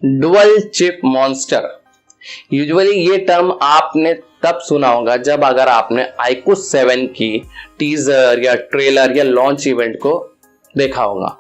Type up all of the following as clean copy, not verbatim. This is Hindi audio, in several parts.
Dual chip monster. यूजुअली ये टर्म आपने तब सुना होगा जब अगर आपने आईक्यूज 7 की टीजर या ट्रेलर या लॉन्च इवेंट को देखा होगा।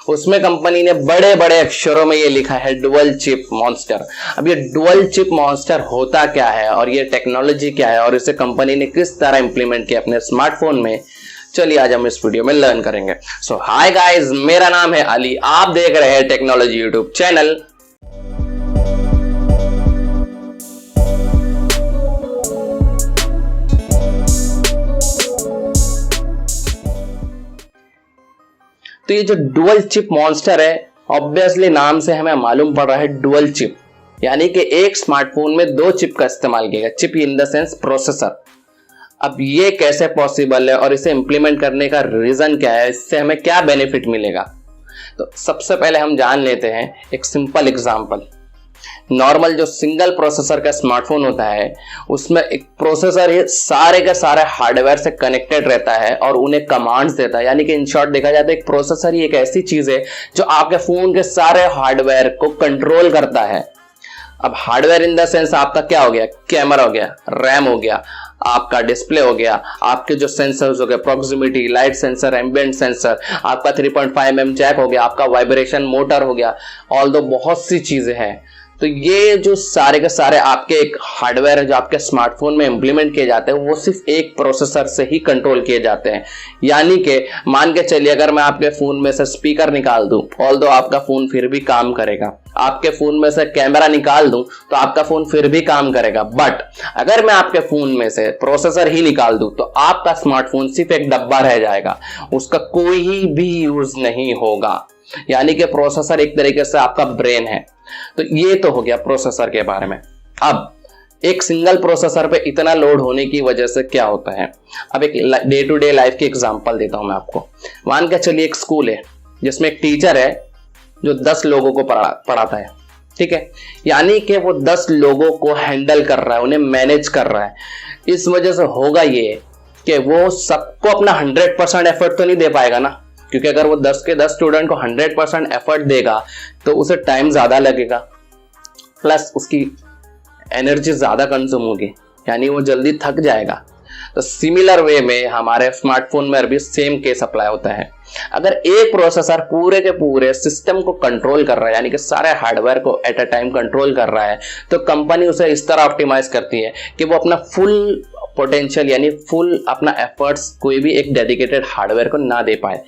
उसमें कंपनी ने बड़े बड़े अक्षरों में ये लिखा है डुअल चिप मॉन्स्टर। अब ये डुअल चिप मॉन्स्टर होता क्या है और ये टेक्नोलॉजी क्या है और इसे कंपनी ने किस तरह इंप्लीमेंट किया अपने स्मार्टफोन में, चलिए आज हम इस वीडियो में लर्न करेंगे। सो हाय गाइस, मेरा नाम है अली, आप देख रहे हैं टेक्नोलॉजी यूट्यूब चैनल। तो ये जो डुअल चिप मॉन्स्टर है, ऑब्वियसली नाम से हमें मालूम पड़ रहा है डुअल चिप, यानी कि एक स्मार्टफोन में दो चिप का इस्तेमाल किया गया। Chip in the sense processor. अब ये कैसे पॉसिबल है और इसे इंप्लीमेंट करने का रीजन क्या है, इससे हमें क्या बेनिफिट मिलेगा। तो सबसे पहले हम जान लेते हैं एक सिंपल एग्जांपल। नॉर्मल जो सिंगल प्रोसेसर का स्मार्टफोन होता है उसमें एक प्रोसेसर ही सारे के सारे हार्डवेयर से कनेक्टेड रहता है और उन्हें कमांड्स देता है। यानी कि इन शॉर्ट देखा जाए तो एक प्रोसेसर ही एक ऐसी चीज है जो आपके फोन के सारे हार्डवेयर को कंट्रोल करता है। अब हार्डवेयर इन द सेंस आपका क्या हो गया, कैमरा हो गया, रैम हो गया, आपका डिस्प्ले हो गया, आपके जो सेंसर्स हो गए, proximity, light sensor, ambient sensor, आपका 3.5 mm जैक हो गया, आपका वाइब्रेशन मोटर हो गया, ऑल्दो बहुत सी चीजें हैं। तो ये जो सारे के सारे आपके एक हार्डवेयर है जो आपके स्मार्टफोन में इंप्लीमेंट किए जाते हैं वो सिर्फ एक प्रोसेसर से ही कंट्रोल किए जाते हैं। यानी कि मान के चलिए अगर मैं आपके फोन में से स्पीकर निकाल दूं, ऑल्दो आपका फोन फिर भी काम करेगा। आपके फोन में से कैमरा निकाल दूं तो आपका फोन फिर भी काम करेगा। बट अगर मैं आपके फोन में से प्रोसेसर ही निकाल दूं तो आपका स्मार्टफोन सिर्फ एक डब्बा रह जाएगा, उसका कोई भी यूज नहीं होगा। यानी कि प्रोसेसर एक तरीके से आपका ब्रेन है। तो ये तो हो गया प्रोसेसर के बारे में। अब एक सिंगल प्रोसेसर पे इतना लोड होने की वजह से क्या होता है, अब एक डे टू डे लाइफ की एग्जांपल देता हूं मैं आपको। मान के चलिए एक स्कूल है जिसमें एक टीचर है जो 10 लोगों को पढ़ाता है, ठीक है। यानी कि वो 10 लोगों को हैंडल कर रहा है, उन्हें मैनेज कर रहा है। इस वजह से होगा ये कि वो सबको अपना 100% एफर्ट तो नहीं दे पाएगा ना, क्योंकि अगर वो 10 के 10 स्टूडेंट को 100% एफर्ट देगा तो उसे टाइम ज्यादा लगेगा, प्लस उसकी एनर्जी ज्यादा कंज्यूम होगी, यानी वो जल्दी थक जाएगा। तो सिमिलर वे में हमारे स्मार्टफोन में भी सेम केस अप्लाई होता है। अगर एक प्रोसेसर पूरे के पूरे सिस्टम को कंट्रोल कर रहा है, यानी कि सारे हार्डवेयर को एट अ टाइम कंट्रोल कर रहा है, तो कंपनी उसे इस तरह ऑप्टिमाइज करती है कि वो अपना फुल पोटेंशियल यानी फुल अपना एफर्ट्स कोई भी एक डेडिकेटेड हार्डवेयर को ना दे पाए।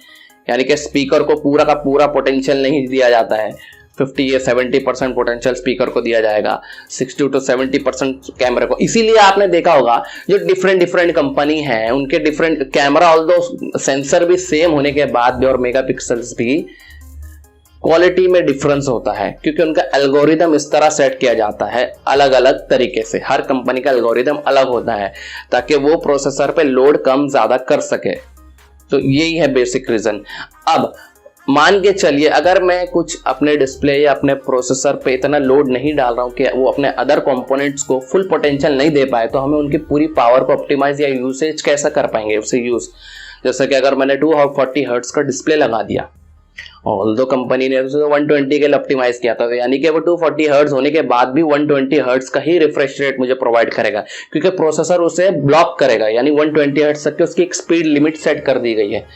यानी कि स्पीकर को पूरा का पूरा पोटेंशियल नहीं दिया जाता है, 50 या 70% पोटेंशियल स्पीकर को दिया जाएगा, 60 to 70% कैमरे को। इसीलिए आपने देखा होगा जो डिफरेंट कंपनी है उनके डिफरेंट कैमरा, ऑल्दो सेंसर भी सेम होने के बाद भी और मेगापिक्सल्स भी, क्वालिटी में डिफरेंस होता है, क्योंकि उनका एल्गोरिदम इस तरह सेट किया जाता है अलग अलग तरीके से। हर कंपनी का एल्गोरिदम अलग होता है ताकि वो प्रोसेसर पे लोड कम ज्यादा कर सके। तो यही है बेसिक रीजन। अब मान के चलिए अगर मैं कुछ अपने डिस्प्ले या अपने प्रोसेसर पे इतना लोड नहीं डाल रहा हूं कि वो अपने अदर कंपोनेंट्स को फुल पोटेंशियल नहीं दे पाए, तो हमें उनकी पूरी पावर को ऑप्टिमाइज या यूसेज कैसा कर पाएंगे उसे यूज। जैसे कि अगर मैंने 240 हर्ट्ज का डिस्प्ले लगा दिया, ऑल्दो कंपनी ने उसे 120 के लिए ऑप्टिमाइज किया था, यानी कि वो 240 हर्ट्ज होने के बाद भी 120 हर्ट्ज का ही रिफ्रेश रेट मुझे प्रोवाइड करेगा, क्योंकि प्रोसेसर उसे ब्लॉक करेगा। यानी 120 हर्ट्ज तक की उसकी एक स्पीड लिमिट सेट कर दी गई है।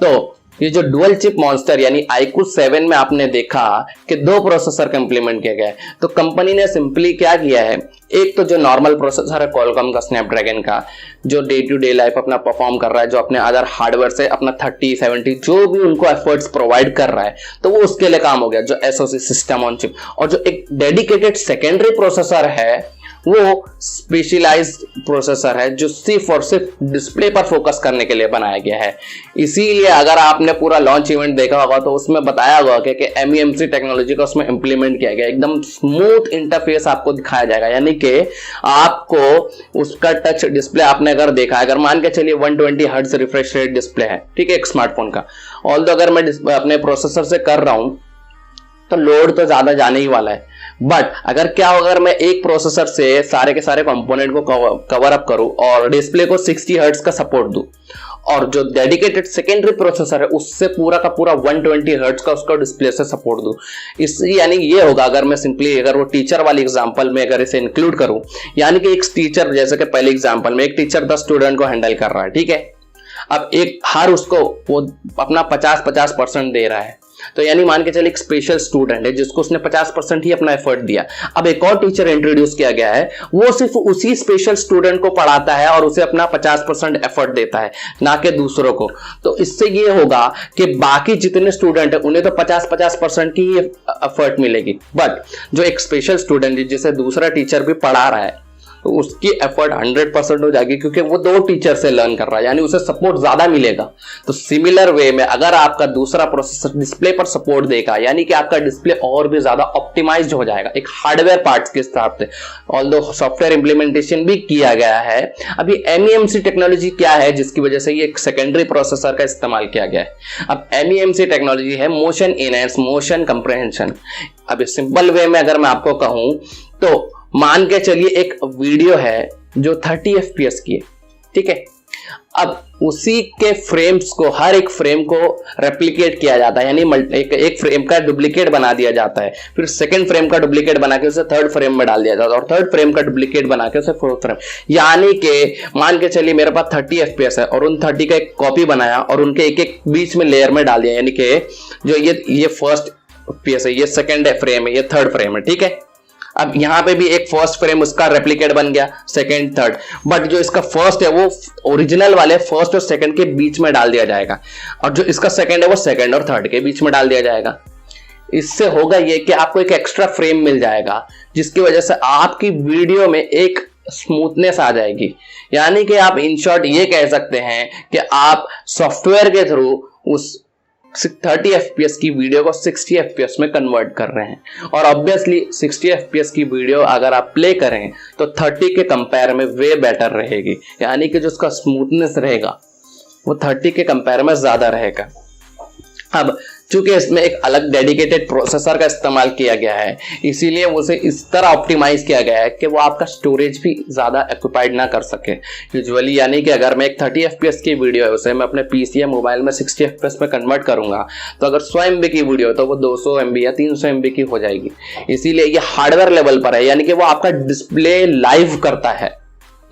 तो ये जो डुअल चिप मॉन्स्टर यानी आईक्यूज 7 में आपने देखा कि 2 प्रोसेसर का इंप्लीमेंट किया गया है। तो कंपनी ने सिंपली क्या किया है, एक तो जो नॉर्मल प्रोसेसर है क्वालकॉम का स्नैपड्रैगन का, जो डे टू डे लाइफ अपना परफॉर्म कर रहा है, जो अपने अदर हार्डवेयर से अपना 30-70 जो भी उनको एफर्ट्स प्रोवाइड कर रहा है, तो वो उसके लिए काम हो गया, जो एसओसी सिस्टम ऑन चिप। और जो एक डेडिकेटेड सेकेंडरी प्रोसेसर है वो स्पेशलाइज्ड प्रोसेसर है जो सिर्फ और सिर्फ डिस्प्ले पर फोकस करने के लिए बनाया गया है। इसीलिए अगर आपने पूरा लॉन्च इवेंट देखा होगा तो उसमें बताया होगा कि MEMC टेक्नोलॉजी का उसमें इंप्लीमेंट किया गया। एकदम स्मूथ इंटरफेस आपको दिखाया जाएगा, यानी कि आपको उसका टच डिस्प्ले आपने अगर देखा, अगर मान के चलिए 120 हर्ट्ज रिफ्रेश रेट डिस्प्ले है, ठीक है, एक स्मार्टफोन का। ऑल्दो अगर मैं अपने प्रोसेसर से कर रहा हूं तो लोड तो ज्यादा जाने ही वाला है। बट अगर क्या होगा, अगर मैं एक प्रोसेसर से सारे के सारे कंपोनेंट को कवर अप करूं और डिस्प्ले को 60 हर्ट्ज का सपोर्ट दूं और जो डेडिकेटेड सेकेंडरी प्रोसेसर है उससे पूरा का पूरा 120 हर्ट्ज का उसका डिस्प्ले से सपोर्ट दूं। इस यानी ये होगा, अगर मैं सिंपली अगर वो टीचर वाली एग्जांपल में अगर इसे इंक्लूड करूं, यानी कि एक टीचर, जैसे कि पहले एग्जांपल में एक टीचर 10 स्टूडेंट को हैंडल कर रहा है, ठीक है। अब एक हर उसको वो अपना 50% दे रहा है, तो यानी मान के चलिए एक स्पेशल स्टूडेंट है जिसको उसने 50% ही अपना एफर्ट दिया। अब एक और टीचर इंट्रोड्यूस किया गया है, वो सिर्फ उसी स्पेशल स्टूडेंट को पढ़ाता है और उसे अपना 50% एफर्ट देता है, ना कि दूसरों को। तो इससे ये होगा कि बाकी जितने स्टूडेंट है उन्हें तो 50% की ही एफर्ट मिलेगी, बट जो एक स्पेशल स्टूडेंट है जिसे दूसरा टीचर भी पढ़ा रहा है तो उसकी एफर्ट 100% हो जाएगी, क्योंकि वो 2 टीचर से लर्न कर रहा है, यानी उसे सपोर्ट ज्यादा मिलेगा। तो सिमिलर वे में अगर आपका दूसरा प्रोसेसर डिस्प्ले पर सपोर्ट देगा, यानी कि आपका डिस्प्ले और भी ज्यादा ऑप्टिमाइज्ड हो जाएगा एक हार्डवेयर पार्ट्स के हिसाब से। ऑल्दो सॉफ्टवेयर इंप्लीमेंटेशन भी किया गया है। अभी MEMC टेक्नोलॉजी क्या है जिसकी वजह से ये एक सेकेंडरी प्रोसेसर का इस्तेमाल किया गया है। अब MEMC टेक्नोलॉजी है मोशन इनहैंस मोशन कंप्रेहेंशन। अब सिंपल वे में अगर मैं आपको कहूं तो मान के चलिए एक वीडियो है जो 30 FPS की है, ठीक है। अब उसी के फ्रेम्स को, हर एक फ्रेम को रेप्लिकेट किया जाता है, यानी एक फ्रेम का डुप्लीकेट बना दिया जाता है, फिर सेकंड फ्रेम का डुप्लीकेट बना के उसे थर्ड फ्रेम में डाल दिया जाता है, और थर्ड फ्रेम का डुप्लीकेट बना के उसे फोर्थ फ्रेम। यानी कि मान के चलिए मेरे पास 30 FPS है और उन 30 का एक कॉपी बनाया और उनके एक एक बीच में लेयर में डाल दिया, यानी कि जो ये फर्स्ट FPS है, ये सेकेंड फ्रेम है, ये थर्ड फ्रेम है, ठीक है। अब यहां पे भी एक फर्स्ट फ्रेम उसका रेप्लिकेट बन गया, सेकंड थर्ड, बट जो इसका फर्स्ट है वो ओरिजिनल वाले फर्स्ट और सेकंड के बीच में डाल दिया जाएगा, और जो इसका सेकंड है वो सेकंड और थर्ड के बीच में डाल दिया जाएगा। इससे होगा ये कि आपको एक एक्स्ट्रा फ्रेम मिल जाएगा, जिसकी वजह से आपकी वीडियो में एक स्मूथनेस आ जाएगी। यानी कि आप इन शॉर्ट ये कह सकते हैं कि आप सॉफ्टवेयर के थ्रू उस 30 FPS की वीडियो को 60 FPS में कन्वर्ट कर रहे हैं, और ऑब्वियसली 60 FPS की वीडियो अगर आप प्ले करें तो 30 के कंपेयर में वे बेटर रहेगी, यानी कि जो उसका स्मूथनेस रहेगा वो 30 के कंपेयर में ज्यादा रहेगा। अब चूंकि इसमें एक अलग डेडिकेटेड प्रोसेसर का इस्तेमाल किया गया है, इसीलिए उसे इस तरह ऑप्टिमाइज किया गया है कि वो आपका स्टोरेज भी ज्यादा ऑक्यूपाइड ना कर सके यूजुअली। यानी कि अगर मैं एक 30 FPS की वीडियो है उसे मैं अपने PC या मोबाइल में 60 FPS में कन्वर्ट करूंगा, तो अगर 100 MB की वीडियो है तो वो 200 MB या 300 MB की हो जाएगी। इसीलिए ये हार्डवेयर लेवल पर है, यानी कि वो आपका डिस्प्ले लाइव करता है,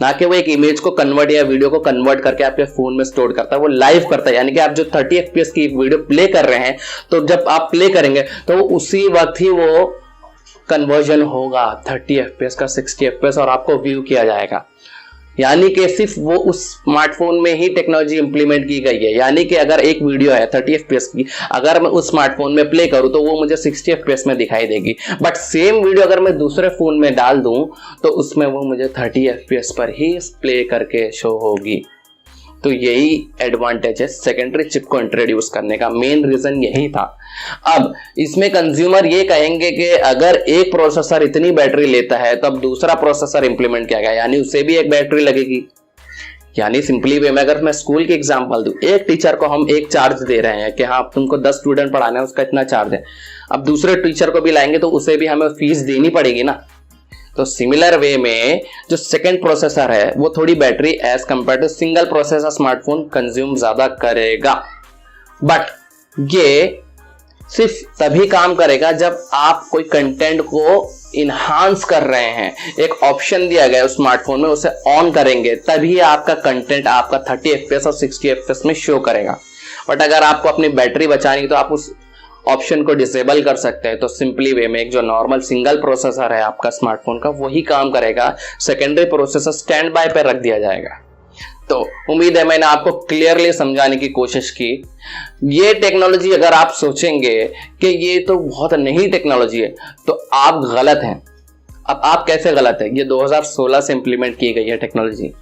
ना कि वो एक इमेज को कन्वर्ट या वीडियो को कन्वर्ट करके आपके फोन में स्टोर करता है, वो लाइव करता है। यानी कि आप जो 30 FPS की वीडियो प्ले कर रहे हैं, तो जब आप प्ले करेंगे तो उसी वक्त ही वो कन्वर्जन होगा 30 FPS का 60 FPS और आपको व्यू किया जाएगा। यानी कि सिर्फ वो उस स्मार्टफोन में ही टेक्नोलॉजी इंप्लीमेंट की गई है। यानी कि अगर एक वीडियो है 30 FPS की, अगर मैं उस स्मार्टफोन में प्ले करूं तो वो मुझे 60 FPS में दिखाई देगी, बट सेम वीडियो अगर मैं दूसरे फोन में डाल दूं तो उसमें वो मुझे 30 FPS पर ही प्ले करके शो होगी। तो यही एडवांटेज है सेकेंडरी चिप को इंट्रोड्यूस करने का, मेन रीजन यही था। अब इसमें कंज्यूमर ये कहेंगे कि अगर एक प्रोसेसर इतनी बैटरी लेता है तो अब दूसरा प्रोसेसर इंप्लीमेंट किया गया, यानी उसे भी एक बैटरी लगेगी। यानी सिंपली वे में अगर मैं स्कूल की एग्जांपल दूं, एक टीचर को हम एक चार्ज दे रहे हैं कि हाँ तुमको 10 स्टूडेंट पढ़ाना है, उसका इतना चार्ज है। अब दूसरे टीचर को भी लाएंगे तो उसे भी हमें फीस देनी पड़ेगी ना। तो सिमिलर वे में जो सेकंड प्रोसेसर है वो थोड़ी battery as compare to single processor smartphone consume ज्यादा करेगा, बट ये सिर्फ तभी काम करेगा जब आप कोई कंटेंट को इनहांस कर रहे हैं। एक ऑप्शन दिया गया है उस स्मार्टफोन में, उसे ऑन करेंगे तभी आपका कंटेंट आपका 30 FPS और 60 FPS में शो करेगा। बट अगर आपको अपनी बैटरी बचानी तो आप उस ऑप्शन को डिसेबल कर सकते हैं। तो सिंपली वे में एक जो नॉर्मल सिंगल प्रोसेसर है आपका स्मार्टफोन का वही काम करेगा, सेकेंडरी प्रोसेसर स्टैंड बाय पे रख दिया जाएगा। तो उम्मीद है मैंने आपको क्लियरली समझाने की कोशिश की। ये टेक्नोलॉजी अगर आप सोचेंगे कि ये तो बहुत नई टेक्नोलॉजी है तो आप गलत हैं। अब आप कैसे गलत है? ये 2016 से इंप्लीमेंट की गई है टेक्नोलॉजी।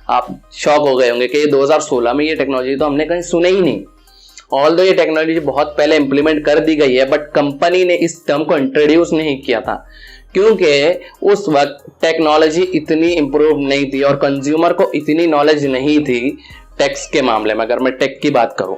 आप शॉक हो गए होंगे कि ये 2016 में ये टेक्नोलॉजी तो हमने कहीं सुने ही नहीं। ऑल्दो ये टेक्नोलॉजी बहुत पहले इंप्लीमेंट कर दी गई है, बट कंपनी ने इस टर्म को इंट्रोड्यूस नहीं किया था क्योंकि उस वक्त टेक्नोलॉजी इतनी इंप्रूव नहीं थी और कंज्यूमर को इतनी नॉलेज नहीं थी टेक्स के मामले में, अगर मैं टेक की बात करूं।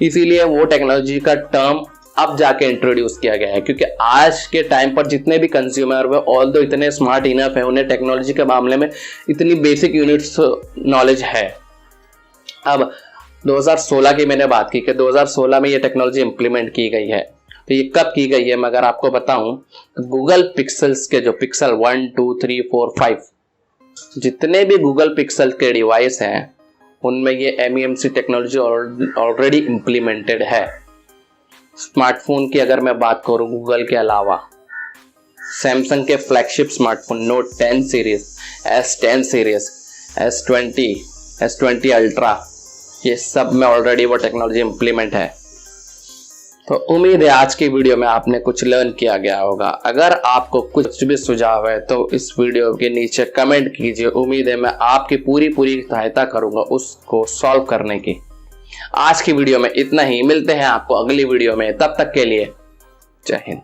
इसीलिए वो टेक्नोलॉजी का टर्म अब जाके इंट्रोड्यूस किया गया है, क्योंकि आज के टाइम पर जितने भी कंज्यूमर वो ऑल्दो इतने स्मार्ट इनफ है, उन्हें टेक्नोलॉजी के मामले में इतनी बेसिक यूनिट्स नॉलेज है। अब 2016 की मैंने बात की कि 2016 में ये टेक्नोलॉजी इंप्लीमेंट की गई है। तो ये कब की गई है मैं अगर आपको बताऊं, गूगल पिक्सल्स के जो पिक्सल 1, 2, 3, 4, 5 जितने भी गूगल पिक्सल के डिवाइस हैं उनमें ये MEMC टेक्नोलॉजी ऑलरेडी इंप्लीमेंटेड है। स्मार्टफोन की अगर मैं बात करूं गूगल के अलावा, सैमसंग के flagship smartphone note 10 series, S10 series, S20 ultra, ये सब में ऑलरेडी वो टेक्नोलॉजी इंप्लीमेंट है। तो उम्मीद है आज की वीडियो में आपने कुछ लर्न किया गया होगा। अगर आपको कुछ भी सुझाव है तो इस वीडियो के नीचे कमेंट कीजिए। उम्मीद है मैं आपकी पूरी सहायता करूंगा उसको सॉल्व करने की। आज की वीडियो में इतना ही, मिलते हैं आपको अगली वीडियो में, तब तक के लिए जय हिंद।